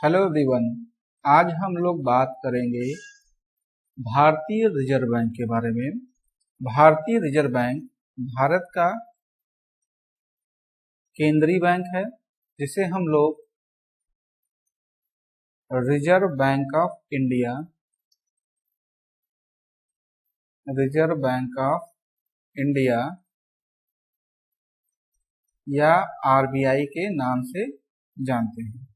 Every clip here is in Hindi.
Hello everyone. आज हम लोग बात करेंगे भारतीय रिजर्व बैंक के बारे में। भारतीय रिजर्व बैंक भारत का केंद्रीय बैंक है, जिसे हम लोग reserve bank of India, reserve bank of India या आरबीआई के नाम से जानते हैं।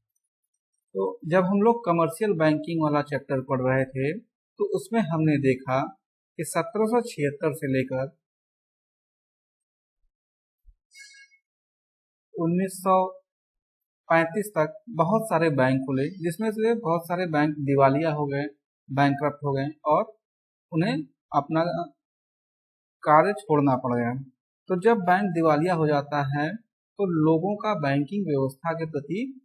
तो जब हम लोग कमर्शियल बैंकिंग वाला चैप्टर पढ़ रहे थे तो उसमें हमने देखा कि 1776 से लेकर 1935 तक बहुत सारे बैंक खुले, जिसमें से बहुत सारे बैंक दिवालिया हो गए, बैंकक्रप्ट हो गए और उन्हें अपना कार्य छोड़ना पड़ गया। तो जब बैंक दिवालिया हो जाता है तो लोगों का बैंकिंग व्यवस्था के प्रति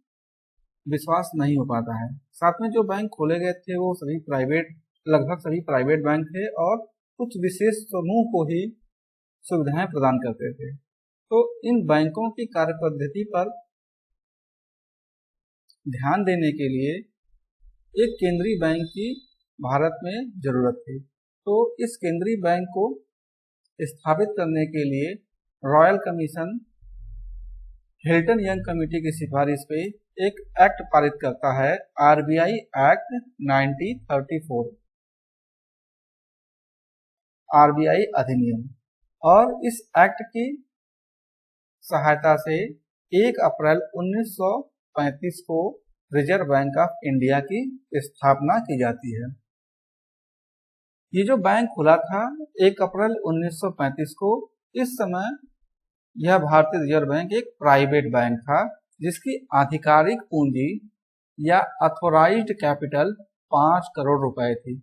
विश्वास नहीं हो पाता है। साथ में जो बैंक खोले गए थे वो सभी प्राइवेट, लगभग सभी प्राइवेट बैंक थे और कुछ विशेष समूह को ही सुविधाएं प्रदान करते थे। तो इन बैंकों की कार्य पद्धति पर ध्यान देने के लिए एक केंद्रीय बैंक की भारत में जरूरत थी। तो इस केंद्रीय बैंक को स्थापित करने के लिए royal commission Hilton young committee की सिफारिश पे एक एक्ट पारित करता है, आरबीआई एक्ट 1934, आरबीआई अधिनियम। और इस एक्ट की सहायता से 1 अप्रैल 1935 को रिजर्व बैंक ऑफ इंडिया की स्थापना की जाती है। ये जो बैंक खुला था 1 अप्रैल 1935 को, इस समय यह भारतीय रिजर्व बैंक एक प्राइवेट बैंक था, जिसकी आधिकारिक पूंजी या अथोराइज्ड कैपिटल 5 करोड़ रुपए थी।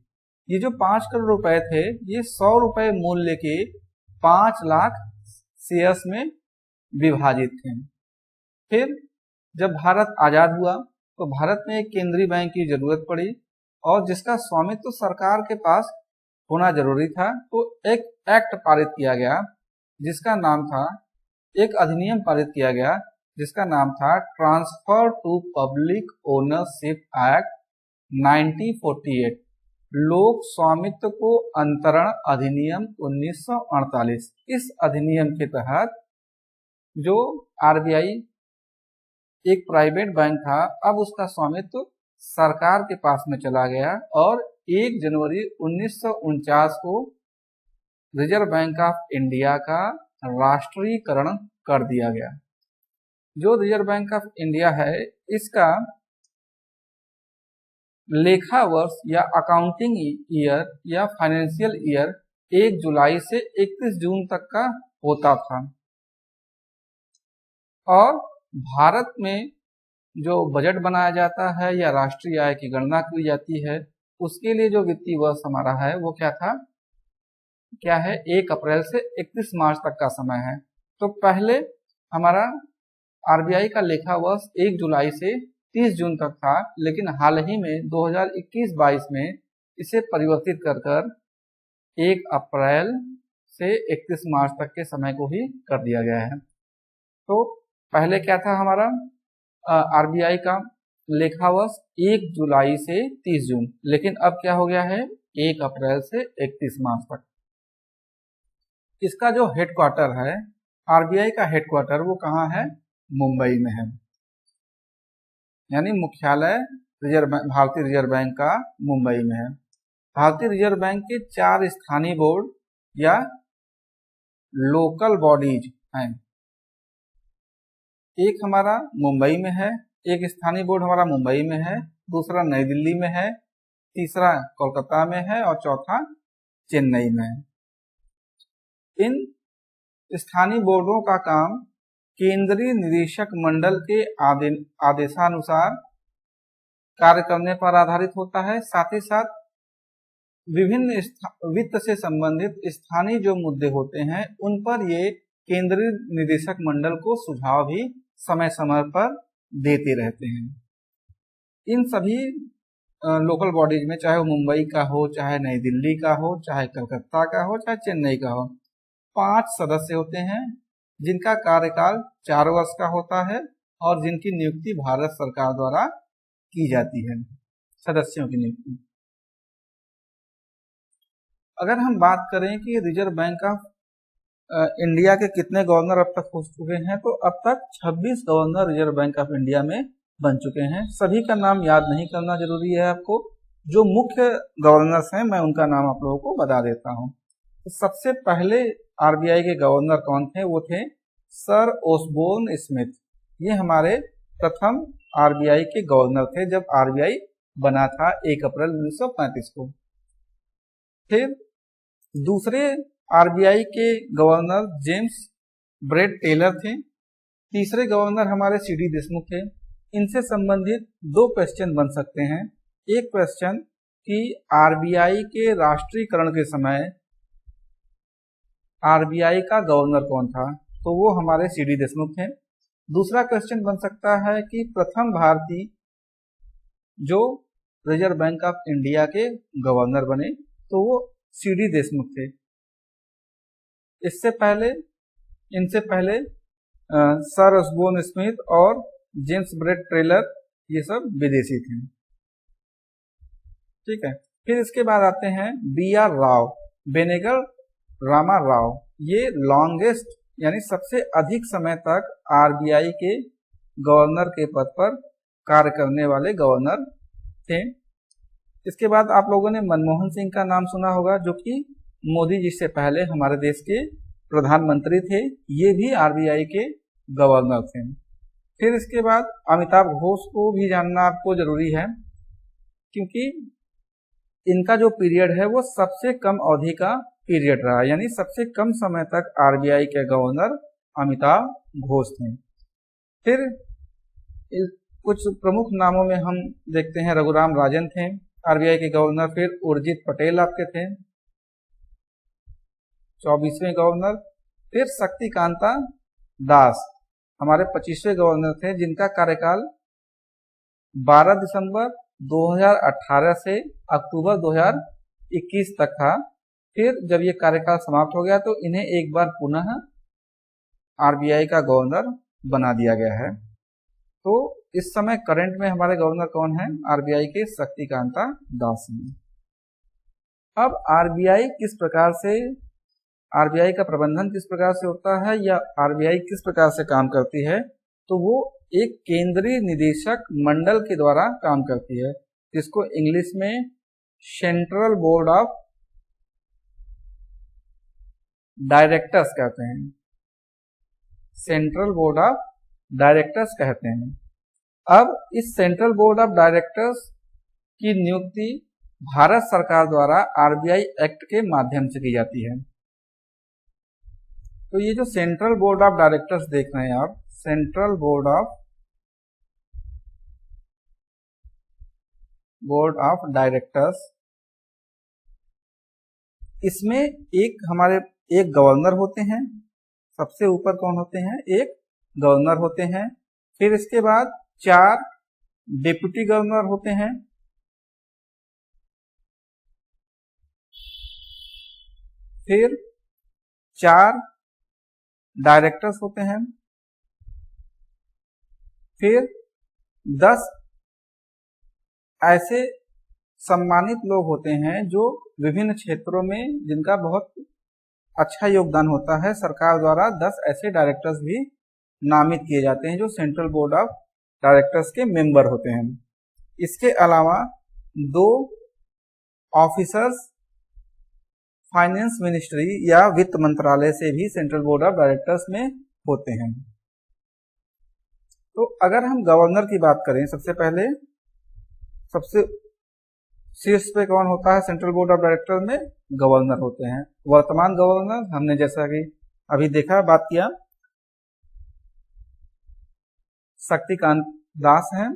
ये जो 5 करोड़ रुपए थे ये 100 रुपए मूल्य के 5 लाख शेयर्स में विभाजित थे। फिर जब भारत आजाद हुआ तो भारत में एक केंद्रीय बैंक की जरूरत पड़ी और जिसका स्वामित्व तो सरकार के पास होना जरूरी था। तो एक एक्ट पारित किया गया जिसका नाम था, एक अधिनियम पारित किया गया जिसका नाम था transfer to public ownership act 1948, लोक स्वामित्व को अंतरण अधिनियम 1948। इस अधिनियम के तहत जो आरबीआई एक प्राइवेट बैंक था, अब उसका स्वामित्व सरकार के पास में चला गया और 1 जनवरी 1949 को रिजर्व बैंक ऑफ इंडिया का राष्ट्रीयकरण कर दिया गया। जो रिजर्व बैंक ऑफ इंडिया है, इसका लेखा वर्ष या अकाउंटिंग ईयर या फाइनेंशियल ईयर 1 जुलाई से 31 जून तक का होता था। और भारत में जो बजट बनाया जाता है या राष्ट्रीय आय की गणना की जाती है, उसके लिए जो वित्तीय वर्ष हमारा है वो क्या है 1 अप्रैल से 31 मार्च तक का समय है। तो पहले हमारा आरबीआई का लेखा वर्ष 1 जुलाई से 30 जून तक था, लेकिन हाल ही में 2021-22 में इसे परिवर्तित कर 1 अप्रैल से 31 मार्च तक के समय को ही कर दिया गया है। तो पहले क्या था हमारा आरबीआई का लेखा वर्ष 1 जुलाई से 30 जून, लेकिन अब क्या हो गया है 1 अप्रैल से 31 मार्च तक। इसका जो हेडक्वार्टर है, आरबीआई का हेडक्वार्टर वो कहाँ है, मुंबई में है। यानी मुख्यालय भारतीय रिजर्व बैंक का मुंबई में है। भारतीय रिजर्व बैंक के 4 स्थानीय बोर्ड या लोकल बॉडीज हैं। एक हमारा मुंबई में है, एक स्थानीय बोर्ड हमारा मुंबई में है, दूसरा नई दिल्ली में है, तीसरा कोलकाता में है और चौथा चेन्नई में है। इन स्थानीय बोर्डों का काम केंद्रीय निदेशक मंडल के आदेशानुसार कार्य करने पर आधारित होता है। साथ ही साथ विभिन्न वित्त से संबंधित स्थानीय जो मुद्दे होते हैं उन पर ये केंद्रीय निदेशक मंडल को सुझाव भी समय समय पर देते रहते हैं। इन सभी लोकल बॉडीज में, चाहे वो मुंबई का हो, चाहे नई दिल्ली का हो, चाहे कलकत्ता का हो, चाहे चेन्नई का हो, 5 सदस्य होते हैं जिनका कार्यकाल 4 वर्ष का होता है और जिनकी नियुक्ति भारत सरकार द्वारा की जाती है, सदस्यों की नियुक्ति। अगर हम बात करें कि रिजर्व बैंक ऑफ इंडिया के कितने गवर्नर अब तक हो चुके हैं, तो अब तक 26 governor reserve bank of India में बन चुके हैं। सभी का नाम याद नहीं करना जरूरी है आपको, जो मुख्य गवर्नर्स हैं मैं उनका नाम आप लोगों को बता देता हूं। तो सबसे पहले आरबीआई के गवर्नर कौन थे? वो थे सर ओसबोर्न स्मिथ। ये हमारे प्रथम आरबीआई के गवर्नर थे जब आरबीआई बना था 1 अप्रैल 1935 को। फिर दूसरे आरबीआई के गवर्नर जेम्स ब्रेड टेलर थे। तीसरे गवर्नर हमारे सीडी देशमुख थे। इनसे संबंधित 2 क्वेश्चन बन सकते हैं। एक क्वेश्चन कि आरबीआई के राष्ट्रीयकरण के समय आरबीआई का गवर्नर कौन था, तो वो हमारे सीडी देशमुख थे। दूसरा क्वेश्चन बन सकता है कि प्रथम भारतीय जो रिजर्व बैंक ऑफ इंडिया के गवर्नर बने, तो वो सीडी देशमुख थे। इनसे पहले सर ओसबोर्न स्मिथ और जेम्स ब्रेड टेलर ये सब विदेशी थे। ठीक है। फिर इसके बाद आते हैं बी आर राव, बेनेगल रामा राव। ये लॉन्गेस्ट यानी सबसे अधिक समय तक आरबीआई के गवर्नर के पद पर कार्य करने वाले गवर्नर थे। इसके बाद आप लोगों ने मनमोहन सिंह का नाम सुना होगा, जो कि मोदी जी से पहले हमारे देश के प्रधानमंत्री थे। ये भी आरबीआई के गवर्नर थे। फिर इसके बाद अमिताभ घोष को भी जानना आपको जरूरी है, क्योंकि इनका जो पीरियड है वो सबसे कम अवधि का पीरियड रहा, यानी सबसे कम समय तक आरबीआई के गवर्नर अमिताभ घोष थे। फिर कुछ प्रमुख नामों में हम देखते हैं रघुराम राजन थे आरबीआई के गवर्नर। फिर उर्जित पटेल आपके थे 24वें गवर्नर। फिर शक्तिकांता दास हमारे 25वें गवर्नर थे, जिनका कार्यकाल 12 दिसंबर 2018 से अक्टूबर 2021 तक था। फिर जब ये कार्यकाल समाप्त हो गया तो इन्हें एक बार पुनः आरबीआई का गवर्नर बना दिया गया है। तो इस समय करंट में हमारे गवर्नर कौन है? आरबीआई के शक्तिकांता दास हैं। अब आरबीआई का प्रबंधन किस प्रकार से होता है या आरबीआई किस प्रकार से काम करती है, तो वो एक केंद्रीय निदेशक मंडल के द्वारा काम करती है, जिसको इंग्लिश में सेंट्रल बोर्ड ऑफ डायरेक्टर्स कहते हैं। सेंट्रल बोर्ड ऑफ डायरेक्टर्स कहते हैं। अब इस सेंट्रल बोर्ड ऑफ डायरेक्टर्स की नियुक्ति भारत सरकार द्वारा आरबीआई एक्ट के माध्यम से की जाती है। तो ये जो सेंट्रल बोर्ड ऑफ डायरेक्टर्स देख रहे हैं आप, सेंट्रल बोर्ड ऑफ डायरेक्टर्स, इसमें एक गवर्नर होते हैं। सबसे ऊपर कौन होते हैं? एक गवर्नर होते हैं। फिर इसके बाद 4 डिप्टी गवर्नर होते हैं। फिर 4 डायरेक्टर्स होते हैं। फिर 10 ऐसे सम्मानित लोग होते हैं जो विभिन्न क्षेत्रों में जिनका बहुत अच्छा योगदान होता है। सरकार द्वारा 10 ऐसे डायरेक्टर्स भी नामित किए जाते हैं जो सेंट्रल बोर्ड ऑफ डायरेक्टर्स के मेंबर होते हैं। इसके अलावा 2 ऑफिसर्स फाइनेंस मिनिस्ट्री या वित्त मंत्रालय से भी सेंट्रल बोर्ड ऑफ डायरेक्टर्स में होते हैं। तो अगर हम गवर्नर की बात करें, सबसे पहले सबसे शीर्ष पे कौन होता है सेंट्रल बोर्ड ऑफ डायरेक्टर में? गवर्नर होते हैं। वर्तमान गवर्नर हमने जैसा कि अभी देखा, बात किया, शक्तिकांत दास हैं।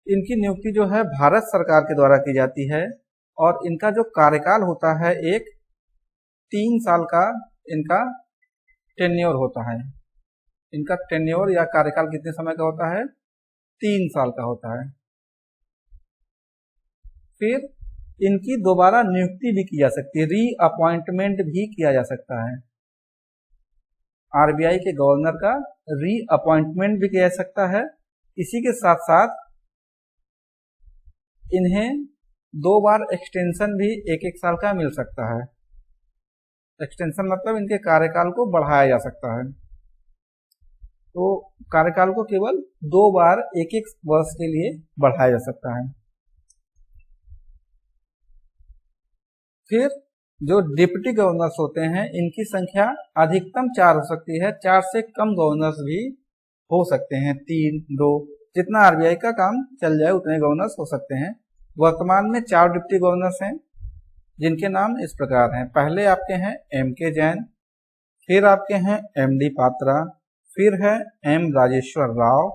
इनकी नियुक्ति जो है भारत सरकार के द्वारा की जाती है और इनका जो कार्यकाल होता है एक 3 साल का इनका टेन्योर होता है। इनका टेन्योर या कार्यकाल कितने समय का होता है? 3 साल का होता है। फिर इनकी दोबारा नियुक्ति भी की जा सकती है, रीअपॉइंटमेंट भी किया जा सकता है। आरबीआई के गवर्नर का रीअपॉइंटमेंट भी किया जा सकता है। इसी के साथ साथ इन्हें 2 बार एक्सटेंशन भी 1-1 साल का मिल सकता है। एक्सटेंशन मतलब इनके कार्यकाल को बढ़ाया जा सकता है। तो कार्यकाल को केवल 2 बार 1-1 वर्ष के लिए बढ़ाया जा सकता है। फिर जो डिप्टी गवर्नर्स होते हैं इनकी संख्या अधिकतम 4 हो सकती है, 4 से कम गवर्नर्स भी हो सकते हैं, 3, 2, जितना आरबीआई का काम चल जाए उतने गवर्नर्स हो सकते हैं। वर्तमान में 4 डिप्टी गवर्नर्स हैं जिनके नाम इस प्रकार हैं। पहले आपके हैं M.K. जैन, फिर आपके हैं M.D. पात्रा, फिर है M. राजेश्वर राव,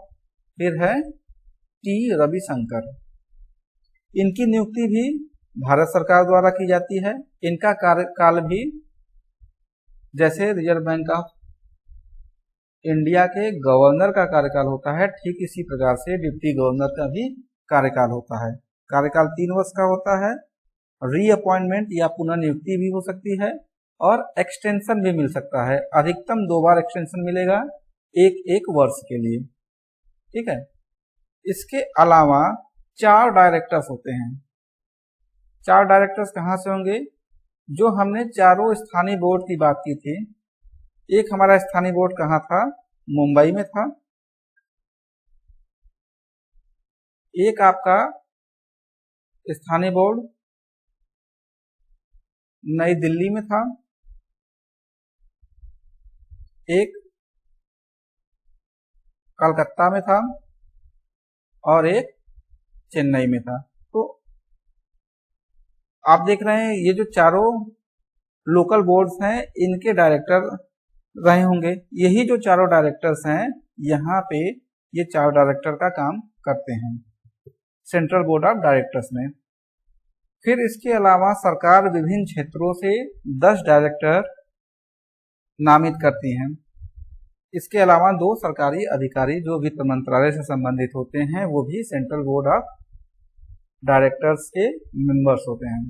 फिर है T. रविशंकर। इनकी नियुक्ति भी भारत सरकार द्वारा की जाती है। इनका कार्यकाल भी जैसे रिजर्व बैंक ऑफ इंडिया के गवर्नर का कार्यकाल होता है, ठीक इसी प्रकार से डिप्टी गवर्नर का भी कार्यकाल होता है। कार्यकाल 3 वर्ष का होता है। रीअपॉइंटमेंट या पुनर्नियुक्ति भी हो सकती है और एक्सटेंशन भी मिल सकता है। अधिकतम 2 बार एक्सटेंशन मिलेगा 1-1 वर्ष के लिए। ठीक है। इसके अलावा 4 डायरेक्टर्स होते हैं। 4 डायरेक्टर्स कहाँ से होंगे? जो हमने चारों स्थानीय बोर्ड की बात की थी, एक हमारा स्थानीय बोर्ड कहाँ था? मुंबई में था। एक आपका स्थानीय बोर्ड नई दिल्ली में था, एक कलकत्ता में था और एक चेन्नई में था। तो आप देख रहे हैं ये जो चारों लोकल बोर्ड्स हैं इनके डायरेक्टर रहे होंगे। यही जो चारों डायरेक्टर्स हैं यहाँ पे ये 4 डायरेक्टर का काम करते हैं सेंट्रल बोर्ड ऑफ डायरेक्टर्स में। फिर इसके अलावा सरकार विभिन्न क्षेत्रों से 10 डायरेक्टर नामित करती हैं। इसके अलावा 2 सरकारी अधिकारी जो वित्त मंत्रालय से संबंधित होते हैं वो भी सेंट्रल बोर्ड ऑफ डायरेक्टर्स के मेंबर्स होते हैं,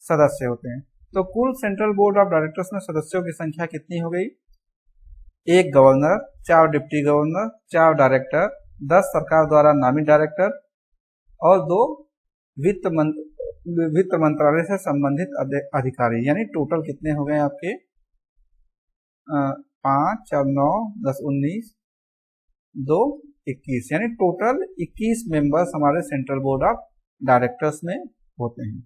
सदस्य होते हैं। तो कुल सेंट्रल बोर्ड ऑफ डायरेक्टर्स में सदस्यों की संख्या कितनी हो गई? 1 गवर्नर, 4 डिप्टी गवर्नर, 4 डायरेक्टर, 10 सरकार द्वारा नामित डायरेक्टर और 2 वित्त मंत्रालय से संबंधित अधिकारी। यानी टोटल कितने हो गए आपके? 5, 4, 9, 10, 19, 2, 21। यानी टोटल 21 मेंबर्स हमारे सेंट्रल बोर्ड ऑफ डायरेक्टर्स में होते हैं।